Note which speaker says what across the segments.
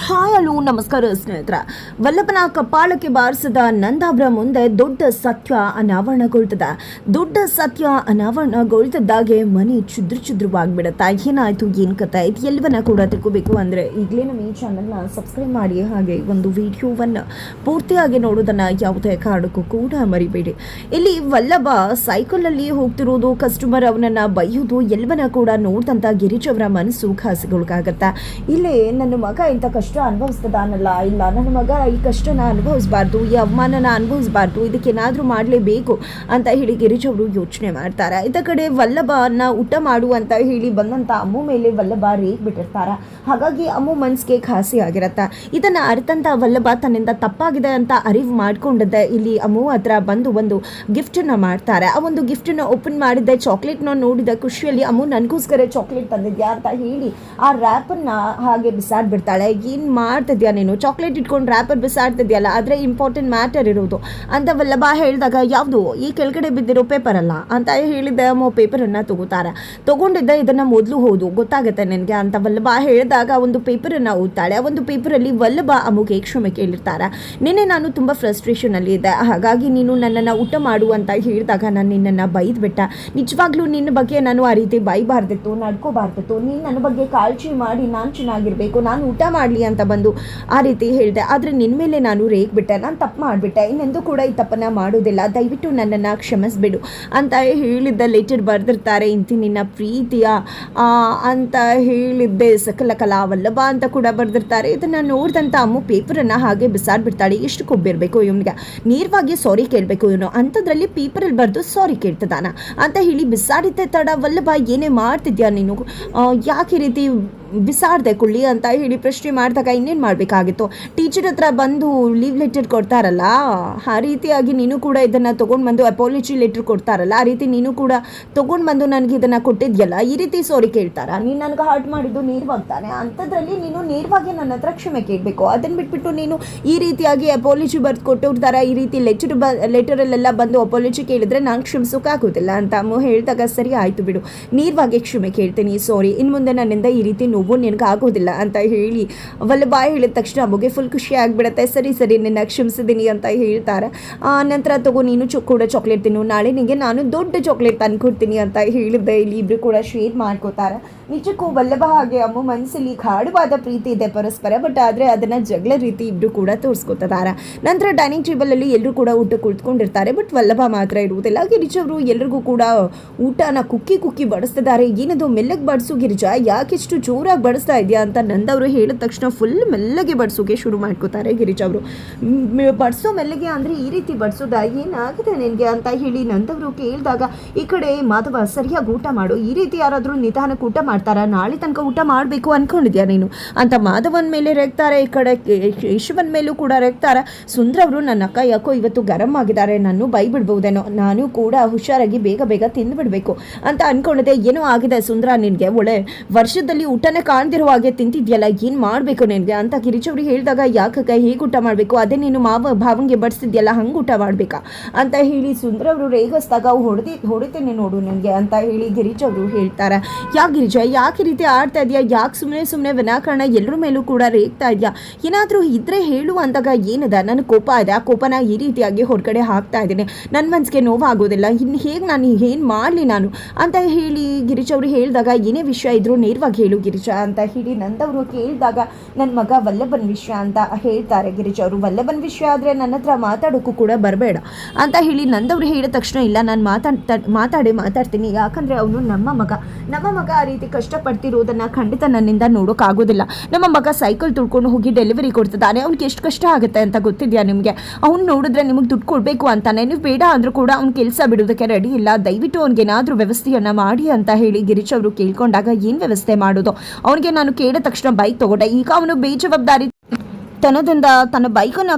Speaker 1: Hi hello ನಮಸ್ಕಾರ ಸ್ನೇಹಿತರ. ವಲ್ಲಭನ ಕಪಾಳಕ್ಕೆ ಬಾರಿಸಿದ ನಂದಾಬ್ರ ಮುಂದೆ ದೊಡ್ಡ ಸತ್ಯ ಅನಾವರಣಗೊಳ್ತದ. ದೊಡ್ಡ ಸತ್ಯ ಅನಾವರಣಗೊಳ್ತಿದ್ದಾಗೆ ಮನೆ ಚುದ್ರವಾಗಿಬಿಡುತ್ತಾ. ಏನಾಯ್ತು, ಏನು ಕಥೆ, ಇದು ಎಲ್ಲವನ್ನ ಕೂಡ ತಿಳ್ಕೋಬೇಕು ಅಂದರೆ ಈಗಲೇ ನಮ್ಮ ಈ ಚಾನಲ್ನ ಸಬ್ಸ್ಕ್ರೈಬ್ ಮಾಡಿ, ಹಾಗೆ ಒಂದು ವಿಡಿಯೋವನ್ನು ಪೂರ್ತಿಯಾಗಿ ನೋಡೋದನ್ನು ಯಾವುದೇ ಕಾರಣಕ್ಕೂ ಕೂಡ ಮರಿಬೇಡಿ. ಇಲ್ಲಿ ವಲ್ಲಭ ಸೈಕಲಲ್ಲಿ ಹೋಗ್ತಿರೋದು, ಕಸ್ಟಮರ್ ಅವನನ್ನು ಬೈಯೋದು ಎಲ್ಲವನ್ನ ಕೂಡ ನೋಡಿದಂಥ ಗಿರೀಶ್ ಅವರ ಮನಸ್ಸು ಖಾಸಿಗೊಳಗಾಗತ್ತೆ. ಇಲ್ಲಿ ನನ್ನ ಮಗ ಇಂಥ ಕಷ್ಟ ಅನುಭವಿಸ್ತದಾನಲ್ಲ, ಇಲ್ಲ ನನ್ನ ಮಗ ಈ ಕಷ್ಟನ ಅನುಭವಿಸಬಾರ್ದು, ಈ ಅವಮಾನನ ಅನುಭವಿಸಬಾರ್ದು, ಇದಕ್ಕೇನಾದರೂ ಮಾಡಲೇಬೇಕು ಅಂತ ಹೇಳಿ ಗಿರೀಶ್ ಅವರು ಯೋಚನೆ ಮಾಡ್ತಾರೆ. ಇದ ಕಡೆ ವಲ್ಲಭನ ಊಟ ಮಾಡು ಅಂತ ಹೇಳಿ ಬಂದಂಥ ಅಮ್ಮು ಮೇಲೆ ವಲ್ಲಭ ರೇಗ್ ಬಿಟ್ಟಿರ್ತಾರೆ. ಹಾಗಾಗಿ ಅಮ್ಮು ಮನ್ಸಿಗೆ ಖಾಸಿ ಆಗಿರತ್ತೆ. ಇದನ್ನ ಅರ್ಥಂತ ವಲ್ಲಭ ತನ್ನಿಂದ ತಪ್ಪಾಗಿದೆ ಅಂತ ಅರಿವು ಮಾಡ್ಕೊಂಡಿದ್ದೆ ಇಲ್ಲಿ ಅಮ್ಮು ಹತ್ರ ಬಂದು ಒಂದು ಗಿಫ್ಟನ್ನು ಮಾಡ್ತಾರೆ. ಆ ಒಂದು ಗಿಫ್ಟನ್ನು ಓಪನ್ ಮಾಡಿದ್ದೆ, ಚಾಕ್ಲೇಟ್ನ ನೋಡಿದ ಖುಷಿಯಲ್ಲಿ ಅಮ್ಮು ನನಗೋಸ್ಕರ ಚಾಕ್ಲೇಟ್ ತಂದಿದ್ಯಾ ಅಂತ ಹೇಳಿ ಆ ರ್ಯಾಪನ್ನ ಹಾಗೆ ಬಿಸಾಡ್ಬಿಡ್ತಾಳೆ. ಏನು ಮಾಡ್ತಿದ್ಯಾ ನೀನು, ಚಾಕ್ಲೇಟ್ ಇಟ್ಕೊಂಡು ರ್ಯಾಪರ್ ಬಿಸಾಡ್ತಿದ್ಯಲ್ಲ, ಆದರೆ ಇಂಪಾರ್ಟೆಂಟ್ ಮ್ಯಾಟರ್ ಇರೋದು ಅಂತ ವಲ್ಲಭ ಹೇಳಿದಾಗ, ಯಾವುದು ಈ ಕೆಳಗಡೆ ಬಿದ್ದಿರೋ ಪೇಪರ್ ಅಲ್ಲ ಅಂತ ಹೇಳಿದ್ದೆ. ಅಮ್ಮ ಪೇಪರನ್ನು ತಗೊಂಡಿದ್ದೆ, ಇದನ್ನು ಮೊದಲು ಓದು ಗೊತ್ತಾಗುತ್ತೆ ನನಗೆ ಅಂತ ವಲ್ಲಭ ಹೇಳಿದಾಗ ಒಂದು ಪೇಪರನ್ನು ಓದ್ತಾಳೆ. ಆ ಒಂದು ಪೇಪರಲ್ಲಿ ವಲ್ಲಭ ಅಮ್ಮಗೆ ಕ್ಷಮೆ ಕೇಳಿರ್ತಾರೆ. ನಿನ್ನೆ ನಾನು ತುಂಬ ಫ್ರಸ್ಟ್ರೇಷನಲ್ಲಿ ಇದ್ದೆ, ಹಾಗಾಗಿ ನೀನು ನನ್ನನ್ನು ಊಟ ಮಾಡು ಅಂತ ಹೇಳಿದಾಗ ನಾನು ನಿನ್ನನ್ನು ಬೈದ್ಬಿಟ್ಟ. ನಿಜವಾಗ್ಲೂ ನಿನ್ನ ಬಗ್ಗೆ ನಾನು ಆ ರೀತಿ ಬೈಬಾರ್ದಿತ್ತು, ನಡ್ಕೋಬಾರ್ದಿತ್ತು. ನೀನು ನನ್ನ ಬಗ್ಗೆ ಕಾಳಜಿ ಮಾಡಿ ನಾನು ಚೆನ್ನಾಗಿರಬೇಕು, ನಾನು ಊಟ ಮಾಡಲಿ ಅಂತ ಬಂದು ಆ ರೀತಿ ಹೇಳಿದೆ. ಆದರೆ ನಿನ್ನ ಮೇಲೆ ನಾನು ರೇಗ್ಬಿಟ್ಟೆ, ನಾನು ತಪ್ಪು ಮಾಡಿಬಿಟ್ಟೆ, ಇನ್ನೆಂದೂ ಕೂಡ ಈ ತಪ್ಪನ್ನು ಮಾಡೋದಿಲ್ಲ, ದಯವಿಟ್ಟು ನನ್ನನ್ನು ಕ್ಷಮಿಸ್ಬಿಡು ಅಂತ ಹೇಳಿದ್ದ ಲೆಟರ್ ಬರೆದಿರ್ತಾರೆ. ಇಂತಿ ನಿನ್ನ ಪ್ರೀತಿಯ ಅಂತ ಹೇಳಿದ್ದೆ ಸಕಲ ಕಲಾ ವಲ್ಲಭ ಅಂತ ಕೂಡ ಬರೆದಿರ್ತಾರೆ. ಇದನ್ನು ನೋಡಿದಂಥ ಅಮ್ಮು ಪೇಪರನ್ನು ಹಾಗೆ ಬಿಸಾಡ್ಬಿಡ್ತಾಳೆ. ಎಷ್ಟು ಕೊಬ್ಬಿರಬೇಕು ಇವನಿಗೆ, ನೇರವಾಗಿ ಸಾರಿ ಕೇಳಬೇಕು ಇವನು, ಅಂಥದ್ರಲ್ಲಿ ಪೇಪರಲ್ಲಿ ಬರೆದು ಸಾರಿ ಕೇಳ್ತದಾನ ಅಂತ ಹೇಳಿ ಬಿಸಾಡಿದ್ದೆ ತಡ ವಲ್ಲಭ ಏನೇ ಮಾಡ್ತಿದ್ಯಾ ನೀನು, ಯಾಕೆ ಈ ರೀತಿ ಬಿಸಾಡ್ದೆ ಕೊಳ್ಳಿ ಅಂತ ಹೇಳಿ ಪ್ರಶ್ನೆ ಮಾಡಿದಾಗ ಇನ್ನೇನು ಮಾಡಬೇಕಾಗಿತ್ತು. ಟೀಚರ್ ಹತ್ರ ಬಂದು ಲೀವ್ ಲೆಟರ್ ಕೊಡ್ತಾರಲ್ಲ, ಆ ರೀತಿಯಾಗಿ ನೀನು ಕೂಡ ಇದನ್ನು ತೊಗೊಂಡು ಬಂದು ಅಪಾಲಜಿ ಲೆಟರ್ ಕೊಡ್ತಾರಲ್ಲ, ಆ ರೀತಿ ನೀನು ಕೂಡ ತೊಗೊಂಡು ಬಂದು ನನಗೆ ಇದನ್ನು ಕೊಟ್ಟಿದ್ಯಲ್ಲ, ಈ ರೀತಿ ಸಾರಿ ಕೇಳ್ತಾರ. ನೀನು ನನಗೆ ಹರ್ಟ್ ಮಾಡಿದ್ದು ನೇರವಾಗ್ತಾನೆ, ಅಂಥದ್ರಲ್ಲಿ ನೀನು ನೇರವಾಗಿ ನನ್ನ ಹತ್ರ ಕ್ಷಮೆ ಕೇಳಬೇಕು. ಅದನ್ನು ಬಿಟ್ಬಿಟ್ಟು ನೀನು ಈ ರೀತಿಯಾಗಿ ಅಪಾಲಜಿ ಬರೆದು ಕೊಟ್ಟಿರ್ತಾರ, ಈ ರೀತಿ ಲೆಟರಲ್ಲೆಲ್ಲ ಬಂದು ಅಪಾಲಜಿ ಕೇಳಿದ್ರೆ ನಾನು ಕ್ಷಮಿಸೋಕ್ಕಾಗೋದಿಲ್ಲ ಅಂತ ಅಮ್ಮ ಹೇಳಿದಾಗ, ಸರಿ ಆಯಿತು ಬಿಡು, ನೇರವಾಗಿ ಕ್ಷಮೆ ಕೇಳ್ತೀನಿ, ಸಾರಿ, ಇನ್ನು ಮುಂದೆ ನನ್ನಿಂದ ಈ ರೀತಿ ನೋವು ನಿನಗೆ ಆಗೋದಿಲ್ಲ ಅಂತ ಹೇಳಿ ವಲ್ಲಭ ಹೇಳಿದ ತಕ್ಷಣ ಅಮ್ಮಗೆ ಫುಲ್ ಖುಷಿ ಆಗಿಬಿಡುತ್ತೆ. ಸರಿ ನಿನ್ನ ಕ್ಷಮಿಸಿದ್ದೀನಿ ಅಂತ ಹೇಳ್ತಾರೆ. ನಂತರ ತಗೋ ನೀನು ಕೂಡ ಚಾಕ್ಲೇಟ್ ತಿನ್ನು, ನಾಳೆ ನಿನಗೆ ನಾನು ದೊಡ್ಡ ಚಾಕ್ಲೇಟ್ ತಂದ್ಕೊಡ್ತೀನಿ ಅಂತ ಹೇಳಿದ್ದೆ. ಇಲ್ಲಿ ಇಬ್ಬರು ಕೂಡ ಶೇರ್ ಮಾಡ್ಕೋತಾರೆ. ನಿಜಕ್ಕೂ ವಲ್ಲಭ ಹಾಗೆ ಅಮ್ಮ ಮನಸ್ಸಲ್ಲಿ ಗಾಢವಾದ ಪ್ರೀತಿ ಇದೆ ಪರಸ್ಪರ, ಬಟ್ ಆದರೆ ಅದನ್ನು ಜಗಳ ರೀತಿ ಇಬ್ಬರು ಕೂಡ ತೋರಿಸ್ಕೊತಿದ್ದಾರೆ. ನಂತರ ಡೈನಿಂಗ್ ಟೇಬಲಲ್ಲಿ ಎಲ್ಲರೂ ಕೂಡ ಊಟ ಕುಳಿತುಕೊಂಡಿರ್ತಾರೆ, ಬಟ್ ವಲ್ಲಭ ಮಾತ್ರ ಇರುವುದಿಲ್ಲ. ಗಿರಿಜಾ ಅವರು ಎಲ್ರಿಗೂ ಕೂಡ ಊಟನ ಕುಕ್ಕಿ ಬಡಿಸ್ತಿದ್ದಾರೆ. ಏನದು ಮೆಲ್ಲಗೆ ಬಡಿಸು ಗಿರಿಜಾ, ಯಾಕೆಷ್ಟು ಜೋರಾಗಿ ಬಡಿಸ್ತಾ ಇದೆಯಾ ಅಂತ ನಂದವರು ಹೇಳಿದ ತಕ್ಷಣ ಫುಲ್ ಮೆಲ್ಲಗೆ ಬಡಿಸೋಕೆ ಶುರು ಮಾಡ್ಕೋತಾರೆ. ಗಿರಿಜಾ ಅವರು ಬಡಿಸೋ ಮೆಲ್ಲಗೆ ಅಂದರೆ ಈ ರೀತಿ ಬಡಿಸೋದ, ಏನಾಗಿದೆ ನಿನಗೆ ಅಂತ ಹೇಳಿ ನಂದವರು ಕೇಳಿದಾಗ, ಈ ಕಡೆ ಮಾಧವ ಸರಿಯಾಗಿ ಊಟ ಮಾಡು, ಈ ರೀತಿ ಯಾರಾದರೂ ನಿಧಾನಕ್ಕೆ ಊಟ ಮಾಡ್ತಾರ, ನಾಳೆ ತನಕ ಊಟ ಮಾಡಬೇಕು ಅಂದ್ಕೊಂಡಿದ್ಯಾ ನೀನು ಅಂತ ಮಾಧವನ ಮೇಲೆ ರೇಗ್ತಾರೆ. ಈ ಕಡೆ ಕೇಶವನ ಮೇಲೂ ಕೂಡ ರೇಗ್ತಾರೆ. ಸುಂದ್ರ ಅವರು ನನ್ನ ಅಕ್ಕ ಯಾಕೋ ಇವತ್ತು ಗರಂ ಆಗಿದ್ದಾರೆ, ನಾನು ಬೈಬಿಡ್ಬೋದೇನೋ, ನಾನು ಕೂಡ ಹುಷಾರಾಗಿ ಬೇಗ ತಿಂದುಬಿಡ್ಬೇಕು ಅಂತ ಅಂದ್ಕೊಂಡಿದ್ದೆ. ಏನೋ ಆಗಿದೆ ಸುಂದ್ರ, ನಿನಗೆ ಒಳ್ಳೆ ವರ್ಷದಲ್ಲಿ ಊಟನೇ ಕಾಣ್ದಿರೋ ಹಾಗೆ ತಿಂತಿದ್ಯಲ್ಲ, ಏನು ಮಾಡಬೇಕು ನಿನಗೆ ಅಂತ ಗಿರಿಜಾ ಅವ್ರಿಗೆ ಹೇಳಿದಾಗ, ಯಾಕಕ್ಕ ಹೇಗೆ ಊಟ ಮಾಡಬೇಕು, ಅದೇ ನೀನು ಭಾವಂಗೆ ಬಡಿಸ್ತಿದ್ಯಲ್ಲ ಹಂಗೆ ಊಟ ಮಾಡಬೇಕಾ ಅಂತ ಹೇಳಿ ಸುಂದ್ರ ಅವರು ರೇಗಿಸ್ದಾಗ, ಹೊಡಿತೇನೆ ನೋಡು ನನಗೆ ಅಂತ ಹೇಳಿ ಗಿರಿಜಾ ಅವರು ಹೇಳ್ತಾರೆ. ಯಾಕೆ ಗಿರಿಜಾ, ಯಾಕೆ ಈ ರೀತಿ ಆಡ್ತಾ ಇದೆಯಾ, ಯಾಕೆ ಸುಮ್ಮನೆ ವಿನಾಕಾರಣ ಎಲ್ಲರ ಮೇಲೂ ಕೂಡ ರೇಗ್ತಾ ಇದೆಯಾ, ಏನಾದರೂ ಇದ್ರೆ ಹೇಳು ಅಂದಾಗ, ಏನಿದೆ ನನಗೆ ಕೋಪ ಇದೆ, ಆ ಕೋಪನ ಈ ರೀತಿಯಾಗಿ ಹೊರಗಡೆ ಹಾಕ್ತಾ ಇದ್ದೀನಿ, ನನ್ನ ಮನಸ್ಸಿಗೆ ನೋವಾಗೋದಿಲ್ಲ, ಇನ್ನು ಹೇಗೆ ನಾನು ಏನು ಮಾಡಲಿ ನಾನು ಅಂತ ಹೇಳಿ ಗಿರಿಜಾ ಅವರು ಹೇಳಿದಾಗ, ಏನೇ ವಿಷಯ ಇದ್ರೂ ನೇರವಾಗಿ ಹೇಳು ಗಿರಿಜಾ ಅಂತ ಹೇಳಿ ನಂದವರು ಕೇಳಿದಾಗ, ನನ್ನ ಮಗ ವಲ್ಲಭನ ವಿಷಯ ಅಂತ ಹೇಳ್ತಾರೆ ಗಿರಿಜಾ ಅವರು. ವಲ್ಲಭನ ವಿಷಯ ಆದರೆ ನನ್ನ ಹತ್ರ ಮಾತಾಡೋಕ್ಕೂ ಕೂಡ ಬರಬೇಡ ಅಂತ ಹೇಳಿ ನಂದವರು ಹೇಳಿದ ತಕ್ಷಣ, ಇಲ್ಲ ನಾನು ಮಾತಾಡ್ತೀನಿ, ಯಾಕಂದರೆ ಅವನು ನಮ್ಮ ಮಗ ಆ ರೀತಿ ಕಷ್ಟಪಡ್ತಿರೋದನ್ನು ಖಂಡಿತ ನನ್ನಿಂದ ನೋಡೋಕ್ಕಾಗೋದಿಲ್ಲ. ನಮ್ಮ ಮಗ ಸೈಕಲ್ ತುಳ್ಕೊಂಡು ಹೋಗಿ ಡೆಲಿವರಿ ಕೊಡ್ತಿದ್ದಾನೆ, ಅವ್ನಿಗೆ ಎಷ್ಟು ಕಷ್ಟ ಆಗುತ್ತೆ ಅಂತ ಗೊತ್ತಿದೆಯಾ ನಿಮಗೆ, ಅವ್ನು ನೋಡಿದ್ರೆ ನಿಮಗೆ ದುಡ್ಡು ಕೊಡಬೇಕು ಅಂತಾನೆ, ನೀವು ಬೇಡ ಅಂದರೂ ಕೂಡ ಅವ್ನು ಕೆಲಸ ಬಿಡೋದಕ್ಕೆ ರೆಡಿ ಇಲ್ಲ, ದಯವಿಟ್ಟು ಅವ್ನಿಗೇನಾದರೂ ವ್ಯವಸ್ಥೆಯನ್ನು ಮಾಡಿ ಅಂತ ಹೇಳಿ ಗಿರಿಜಾ ಅವರು ಕೇಳ್ಕೊಂಡಾಗ, ಏನು ವ್ಯವಸ್ಥೆ ಮಾಡೋದು, ಅವನಿಗೆ ನಾನು ಕೇಳಿದ ತಕ್ಷಣ ಬೈಕ್ ತಗೊಂಡೆ, ಈಗ ಅವನು ಬೇಜವಾಬ್ದಾರಿ ತನದಿಂದ ತನ್ನ ಬೈಕನ್ನು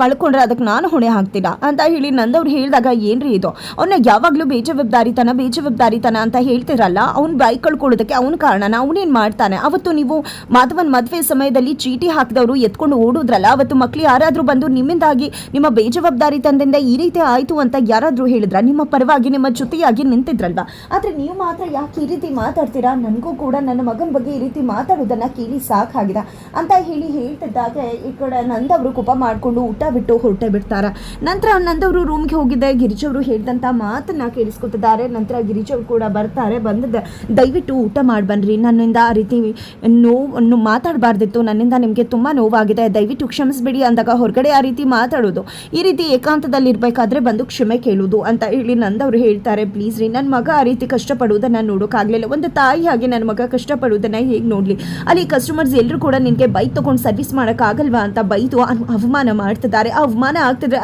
Speaker 1: ಕಳ್ಕೊಂಡ್ರೆ ಅದಕ್ಕೆ ನಾನು ಹೊಣೆ ಹಾಕ್ತೀನ ಅಂತ ಹೇಳಿ ನಂದವ್ರು ಹೇಳಿದಾಗ ಏನ್ರಿ ಇದು, ಅವನ್ನ ಯಾವಾಗಲೂ ಬೇಜವಾಬ್ದಾರಿತನ ಅಂತ ಹೇಳ್ತಿರಲ್ಲ, ಅವ್ನು ಬೈಕ್ ಕಳ್ಕೊಳ್ಳೋದಕ್ಕೆ ಅವ್ನ ಕಾರಣನ, ಅವನೇನು ಮಾಡ್ತಾನೆ? ಅವತ್ತು ನೀವು ಮಾಧವನ್ ಮದುವೆ ಸಮಯದಲ್ಲಿ ಚೀಟಿ ಹಾಕಿದವರು ಎತ್ಕೊಂಡು ಓಡೋದ್ರಲ್ಲ, ಅವತ್ತು ಮಕ್ಳು ಯಾರಾದರೂ ಬಂದು ನಿಮ್ಮಿಂದಾಗಿ ನಿಮ್ಮ ಬೇಜವಾಬ್ದಾರಿತನದಿಂದ ಈ ರೀತಿ ಆಯಿತು ಅಂತ ಯಾರಾದರೂ ಹೇಳಿದ್ರ? ನಿಮ್ಮ ಪರವಾಗಿ ನಿಮ್ಮ ಜೊತೆಯಾಗಿ ನಿಂತಿದ್ರಲ್ವಾ? ಆದರೆ ನೀವು ಮಾತ್ರ ಯಾಕೆ ಈ ರೀತಿ ಮಾತಾಡ್ತೀರಾ? ನನಗೂ ಕೂಡ ನನ್ನ ಮಗನ ಬಗ್ಗೆ ಈ ರೀತಿ ಮಾತಾಡೋದನ್ನು ಕೇಳಿ ಸಾಕಾಗಿದೆ ಅಂತ ಹೇಳಿ ಹೇಳ್ತಿದ್ದಾಗ ಈ ಕಡೆ ನಂದವರು ಕೋಪ ಮಾಡಿಕೊಂಡು ಊಟ ಬಿಟ್ಟು ಹೊರಟೆ ಬಿಡ್ತಾರೆ. ನಂತರ ನಂದವರು ರೂಮ್ಗೆ ಹೋಗಿದ್ದೆ, ಗಿರಿಜವರು ಹೇಳಿದಂಥ ಮಾತನ್ನ ಕೇಳಿಸ್ಕೊತಿದ್ದಾರೆ. ನಂತರ ಗಿರಿಜವರು ಕೂಡ ಬರ್ತಾರೆ, ಬಂದಿದ್ದೆ ದಯವಿಟ್ಟು ಊಟ ಮಾಡಿ ಬನ್ನಿರಿ, ನನ್ನಿಂದ ಆ ರೀತಿ ನೋವು ಮಾತಾಡಬಾರ್ದಿತ್ತು, ನನ್ನಿಂದ ನಿಮಗೆ ತುಂಬ ನೋವಾಗಿದೆ, ದಯವಿಟ್ಟು ಕ್ಷಮಿಸ್ಬಿಡಿ ಅಂದಾಗ ಹೊರಗಡೆ ಆ ರೀತಿ ಮಾತಾಡೋದು, ಈ ರೀತಿ ಏಕಾಂತದಲ್ಲಿ ಇರಬೇಕಾದ್ರೆ ಬಂದು ಕ್ಷಮೆ ಕೇಳೋದು ಅಂತ ಹೇಳಿ ನಂದವರು ಹೇಳ್ತಾರೆ. ಪ್ಲೀಸ್ ರೀ, ನನ್ನ ಮಗ ಆ ರೀತಿ ಕಷ್ಟಪಡುವುದನ್ನು ನೋಡೋಕ್ಕಾಗಲಿಲ್ಲ, ಒಂದು ತಾಯಿ ಹಾಗೆ ನನ್ನ ಮಗ ಕಷ್ಟಪಡುವುದನ್ನು ಹೇಗೆ ನೋಡಲಿ? ಅಲ್ಲಿ ಕಸ್ಟಮರ್ಸ್ ಎಲ್ಲರೂ ಕೂಡ ನಿನಗೆ ಬೈಕ್ ತೊಗೊಂಡು ಸರ್ವಿಸ್ ಮಾಡೋಕ್ಕಾಗಲ್ವಾ ಅಂತ ಬೈದು ಅವಮಾನ ಮಾಡ್ತಿದ್ದಾರೆ. ಆ ಅವಮಾನ ಆಗ್ತಿದ್ರೆ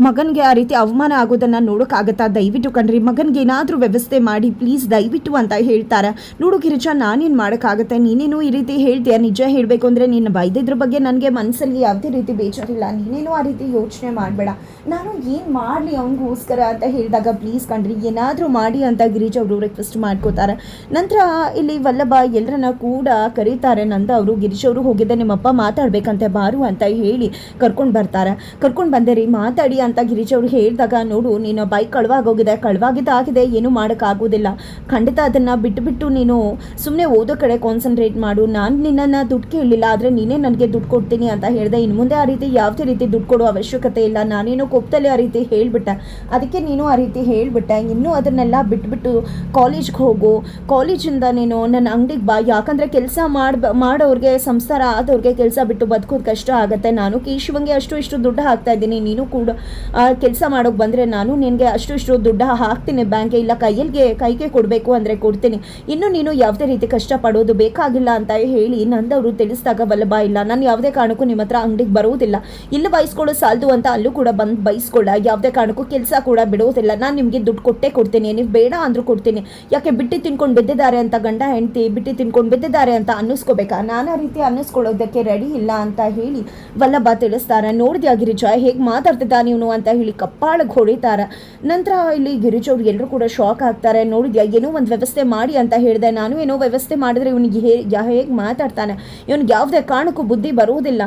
Speaker 1: ಮಗನಿಗೆ ಆ ರೀತಿ ಅವಮಾನ ಆಗೋದನ್ನು ನೋಡೋಕ್ಕಾಗತ್ತಾ? ದಯವಿಟ್ಟು ಕಣ್ರಿ, ಮಗನಿಗೆ ಏನಾದರೂ ವ್ಯವಸ್ಥೆ ಮಾಡಿ ಪ್ಲೀಸ್ ದಯವಿಟ್ಟು ಅಂತ ಹೇಳ್ತಾರೆ. ನೋಡು ಗಿರಿಜಾ, ನಾನೇನು ಮಾಡೋಕ್ಕಾಗತ್ತೆ, ನೀನೇನು ಈ ರೀತಿ ಹೇಳ್ತೀಯ, ನಿಜ ಹೇಳಬೇಕು ಅಂದರೆ ನಿನ್ನ ಬೈದಿದ್ರ ಬಗ್ಗೆ ನನಗೆ ಮನಸ್ಸಲ್ಲಿ ಯಾವುದೇ ರೀತಿ ಬೇಜಾರಿಲ್ಲ, ನೀನೇನು ಆ ರೀತಿ ಯೋಚನೆ ಮಾಡಬೇಡ, ನಾನು ಏನು ಮಾಡಲಿ ಅವನಿಗೋಸ್ಕರ ಅಂತ ಹೇಳಿದಾಗ ಪ್ಲೀಸ್ ಕಣ್ರಿ ಏನಾದರೂ ಮಾಡಿ ಅಂತ ಗಿರಿಜಾ ಅವರು ರಿಕ್ವೆಸ್ಟ್ ಮಾಡ್ಕೋತಾರೆ. ನಂತರ ಇಲ್ಲಿ ವಲ್ಲಭ ಎಲ್ಲರನ್ನ ಕೂಡ ಕರೀತಾರೆ. ನಂದ ಅವರು ಗಿರಿಜವರು ಹೋಗಿದ್ದೆ, ನಿಮ್ಮಪ್ಪ ಮಾತಾಡಬೇಕಂತೆ ಬಾರು ಅಂತ ಹೇಳಿ ಕರ್ಕೊಂಡು ಬರ್ತಾರೆ. ಕರ್ಕೊಂಡು ಬಂದೆ ರೀ, ಮಾತಾಡಿ ಅಂತ ಗಿರಿಜವರು ಹೇಳಿದಾಗ, ನೋಡು ನೀನು ಬೈಕ್ ಕಳವಾಗಿದ್ದಾಗಿದೆ, ಏನು ಮಾಡೋಕ್ಕಾಗೋದಿಲ್ಲ, ಖಂಡಿತ ಅದನ್ನು ಬಿಟ್ಟು ನೀನು ಸುಮ್ಮನೆ ಓದೋ ಕಡೆ ಕಾನ್ಸಂಟ್ರೇಟ್ ಮಾಡು, ನಾನು ನಿನ್ನನ್ನು ದುಡ್ಡು ಕೇಳಲಿಲ್ಲ, ಆದರೆ ನೀನೇ ನನಗೆ ದುಡ್ಡು ಕೊಡ್ತೀನಿ ಅಂತ ಹೇಳಿದೆ, ಇನ್ನು ಮುಂದೆ ಆ ರೀತಿ ಯಾವುದೇ ರೀತಿ ದುಡ್ಡು ಕೊಡೋ ಅವಶ್ಯಕತೆ ಇಲ್ಲ, ನಾನೇನು ಕೋಪದಲ್ಲಿ ಆ ರೀತಿ ಹೇಳಿಬಿಟ್ಟೆ, ಅದಕ್ಕೆ ನೀನು ಆ ರೀತಿ ಹೇಳಿಬಿಟ್ಟೆ, ಇನ್ನೂ ಅದನ್ನೆಲ್ಲ ಬಿಟ್ಬಿಟ್ಟು ಕಾಲೇಜ್ಗೆ ಹೋಗು, ಕಾಲೇಜಿಂದ ನೀನು ನನ್ನ ಅಂಗಡಿಗೆ ಬಾ, ಯಾಕಂದರೆ ಕೆಲಸ ಮಾಡೋರಿಗೆ ಸಂಸಾರ ಆದವ್ರಿಗೆ ಕೆಲಸ ಬಿಟ್ಟು ಬದುಕೋದು ಕಷ್ಟ ಆಗುತ್ತೆ, ನಾನು ಕೇಶವಂಗೆ ಅಷ್ಟು ಇಷ್ಟು ದುಡ್ಡು ಹಾಕ್ತಾ ಇದ್ದೀನಿ, ನೀನು ಕೂಡ ಕೆಲಸ ಮಾಡೋಕೆ ಬಂದರೆ ನಾನು ನಿನಗೆ ಅಷ್ಟು ದುಡ್ಡು ಹಾಕ್ತೀನಿ ಬ್ಯಾಂಕ್ಗೆ, ಇಲ್ಲ ಕೈಗೆ ಕೊಡಬೇಕು ಅಂದರೆ ಕೊಡ್ತೀನಿ, ಇನ್ನು ನೀನು ಯಾವುದೇ ರೀತಿ ಕಷ್ಟಪಡೋದು ಬೇಕಾಗಿಲ್ಲ ಅಂತ ಹೇಳಿ ನಂದವರು ತಿಳಿಸಿದಾಗ, ವಲ್ಲಭ ಇಲ್ಲ, ನಾನು ಯಾವುದೇ ಕಾರಣಕ್ಕೂ ನಿಮ್ಮ ಹತ್ರ ಅಂಗಡಿಗೆ ಬರೋದಿಲ್ಲ, ಇಲ್ಲಿ ಬೈಸ್ಕೊಳ್ಳೋ ಸಾಲದು ಅಂತ ಅಲ್ಲೂ ಕೂಡ ಬಂದು ಬೈಸ್ಕೊಳ್ಳ, ಯಾವುದೇ ಕಾರಣಕ್ಕೂ ಕೆಲಸ ಕೂಡ ಬಿಡೋದಿಲ್ಲ, ನಾನು ನಿಮಗೆ ದುಡ್ಡು ಕೊಡ್ತೀನಿ, ನೀವು ಬೇಡ ಅಂದರೂ ಕೊಡ್ತೀನಿ, ಯಾಕೆ ಬಿಟ್ಟು ತಿನ್ಕೊಂಡು ಬಿದ್ದಿದ್ದಾರೆ ಅಂತ ಗಂಡ ಹೆಂಡತಿ ಬಿಟ್ಟು ತಿನ್ಕೊಂಡು ಬಿದ್ದಿದ್ದಾರೆ ಅಂತ ಅನ್ನಿಸ್ಕೋಬೇಕಾ? ನಾನು ಆ ರೀತಿ ಅನ್ನಿಸ್ಕೊಳ್ಳೋದಕ್ಕೆ ರೆಡಿ ಇಲ್ಲ ಅಂತ ಹೇಳಿ ವಲ್ಲಭ ತಿಳಿಸ್ತಾರೆ. ನೋಡಿದ್ಯಾ ಗಿರಿಜಾ ಹೇಗೆ ಮಾತಾಡ್ತಿದ್ದ ನೀವು ಅಂತ ಹೇಳಿ ಕಪ್ಪಾಳಗೆ ಹೊಡಿತಾರೆ. ನಂತರ ಇಲ್ಲಿ ಗಿರಿಜವ್ರು ಎಲ್ಲರೂ ಕೂಡ ಶಾಕ್ ಆಗ್ತಾರೆ. ನೋಡಿದ್ಯಾ ಏನೋ ಒಂದು ವ್ಯವಸ್ಥೆ ಮಾಡಿ ಅಂತ ಹೇಳಿದೆ, ನಾನು ಏನೋ ವ್ಯವಸ್ಥೆ ಮಾಡಿದ್ರೆ ಇವನಿಗೆ ಹೇಗೆ ಮಾತಾಡ್ತಾನೆ, ಇವನಿಗೆ ಯಾವುದೇ ಕಾರಣಕ್ಕೂ ಬುದ್ಧಿ ಬರುವುದಿಲ್ಲ,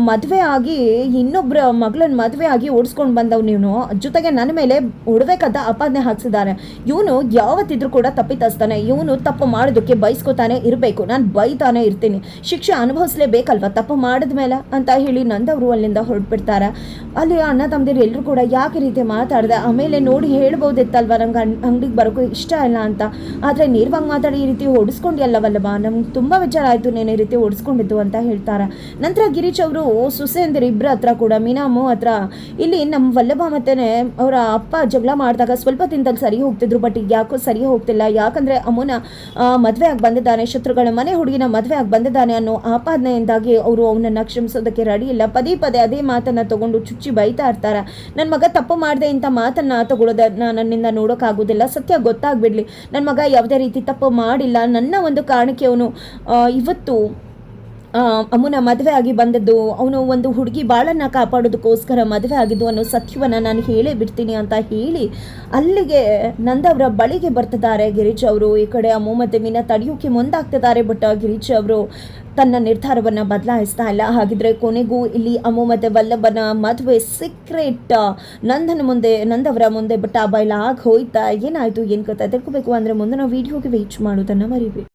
Speaker 1: ಮದುವೆ ಆಗಿ ಇನ್ನೊಬ್ಬರ ಮಗಳನ್ನ ಮದುವೆ ಆಗಿ ಓಡಿಸ್ಕೊಂಡು ಬಂದವ್ ನೀವು, ಜೊತೆಗೆ ನನ್ನ ಮೇಲೆ ಉಡಬೇಕಂತ ಆಪಾದನೆ ಹಾಕ್ಸಿದ್ದಾನೆ, ಇವನು ಯಾವತ್ತಿದ್ರೂ ಕೂಡ ತಪ್ಪಿತಸ್ತಾನೆ, ಇವನು ತಪ್ಪು ಮಾಡೋದಕ್ಕೆ ಬೈಸ್ಕೋತಾನೆ ಇರಬೇಕು, ನಾನು ಬೈತಾನೆ ಇರ್ತೀನಿ, ಶಿಕ್ಷೆ ಅನುಭವಿಸಲೇಬೇಕಲ್ವ ತಪ್ಪು ಮಾಡಿದ ಮೇಲೆ ಅಂತ ಹೇಳಿ ನಂದವರು ಅಲ್ಲಿಂದ ಹೊರಟ್ಬಿಡ್ತಾರೆ. ಅಲ್ಲಿ ಅಣ್ಣ ತಮ್ಮದಿರು ಎಲ್ಲರೂ ಕೂಡ ಯಾಕೆ ರೀತಿ ಮಾತಾಡಿದೆ, ಆಮೇಲೆ ನೋಡಿ ಹೇಳ್ಬೋದಿತ್ತಲ್ವ ನಂಗೆ ಅಂಗಡಿಗೆ ಬರೋಕ್ಕೂ ಇಷ್ಟ ಇಲ್ಲ ಅಂತ, ಆದರೆ ನೇರವಾಗಿ ಮಾತಾಡಿ ಈ ರೀತಿ ಓಡಿಸ್ಕೊಂಡಿಯಲ್ಲವಲ್ಲವ, ನಮ್ಗೆ ತುಂಬ ವಿಚಾರ ಆಯಿತು ನೀನು ಈ ರೀತಿ ಓಡಿಸ್ಕೊಂಡಿದ್ದು ಅಂತ ಹೇಳ್ತಾರೆ. ನಂತರ ಗಿರೀಶ್ ಅವರು ಸುಸೇಂದ್ರ ಇಬ್ಬರ ಹತ್ರ ಕೂಡ ಮೀನಾಮ್ಮ ಹತ್ರ ಇಲ್ಲಿ ನಮ್ಮ ವಲ್ಲಭ ಮತ್ತೇ ಅವರ ಅಪ್ಪ ಜಗಳ ಮಾಡಿದಾಗ ಸ್ವಲ್ಪ ದಿನದಲ್ಲಿ ಸರಿ ಹೋಗ್ತಿದ್ರು, ಬಟ್ ಈಗ ಯಾಕೋ ಸರಿ ಹೋಗ್ತಿಲ್ಲ, ಯಾಕಂದರೆ ಅಮ್ಮನ ಮದುವೆ ಆಗಿ ಬಂದಿದ್ದಾನೆ, ಶತ್ರುಗಳ ಮನೆ ಹುಡುಗಿನ ಮದುವೆ ಆಗಿ ಬಂದಿದ್ದಾನೆ ಅನ್ನೋ ಆಪಾದನೆಯಿಂದಾಗಿ ಅವರು ಅವನನ್ನು ಕ್ಷಮಿಸೋದಕ್ಕೆ ರೆಡಿ ಇಲ್ಲ, ಪದೇ ಅದೇ ಮಾತನ್ನು ತಗೊಂಡು ಚುಚ್ಚಿ ಬೈತಾ ಇರ್ತಾರೆ. ನನ್ನ ಮಗ ತಪ್ಪು ಮಾಡಿದೆ ಇಂಥ ಮಾತನ್ನು ತಗೊಳ್ಳೋದನ್ನ ನನ್ನಿಂದ ನೋಡೋಕ್ಕಾಗೋದಿಲ್ಲ, ಸತ್ಯ ಗೊತ್ತಾಗ್ಬಿಡ್ಲಿ, ನನ್ನ ಮಗ ಯಾವುದೇ ರೀತಿ ತಪ್ಪು ಮಾಡಿಲ್ಲ, ನನ್ನ ಒಂದು ಕಾರಣಕ್ಕೆ ಅವನು ಇವತ್ತು ಅಮ್ಮನ ಮದುವೆ ಆಗಿ ಬಂದದ್ದು, ಅವನು ಒಂದು ಹುಡುಗಿ ಬಾಳನ್ನು ಕಾಪಾಡೋದಕ್ಕೋಸ್ಕರ ಮದುವೆ ಆಗಿದ್ದು ಅನ್ನೋ ಸತ್ಯವನ್ನು ನಾನು ಹೇಳೇ ಬಿಡ್ತೀನಿ ಅಂತ ಹೇಳಿ ಅಲ್ಲಿಗೆ ನಂದವರ ಬಳಿಗೆ ಬರ್ತಿದ್ದಾರೆ ಗಿರೀಶ್ ಅವರು. ಈ ಕಡೆ ಅಮ್ಮು ಮತ್ತು ಮೀನಾ ತಡೆಯೋಕೆ ಮುಂದಾಗ್ತಿದ್ದಾರೆ, ಬಟ್ ಗಿರೀಶ್ ಅವರು ತನ್ನ ನಿರ್ಧಾರವನ್ನು ಬದಲಾಯಿಸ್ತಾ ಇಲ್ಲ. ಹಾಗಿದ್ರೆ ಕೊನೆಗೂ ಇಲ್ಲಿ ಅಮ್ಮು ಮತ್ತು ವಲ್ಲಭನ ಮದುವೆ ಸೀಕ್ರೆಟ್ ನಂದವರ ಮುಂದೆ ಬಟ್ ಆ ಬಯಲಾಗಿ ಹೋಯ್ತಾ, ಏನಾಯಿತು ಏನು ಕತೆ ತಿಳ್ಕೋಬೇಕು ಅಂದರೆ ಮುಂದಿನ ವೀಡಿಯೋಗೆ ವೇಟ್ ಮಾಡೋದನ್ನು ಮರಿಬೇಡಿ.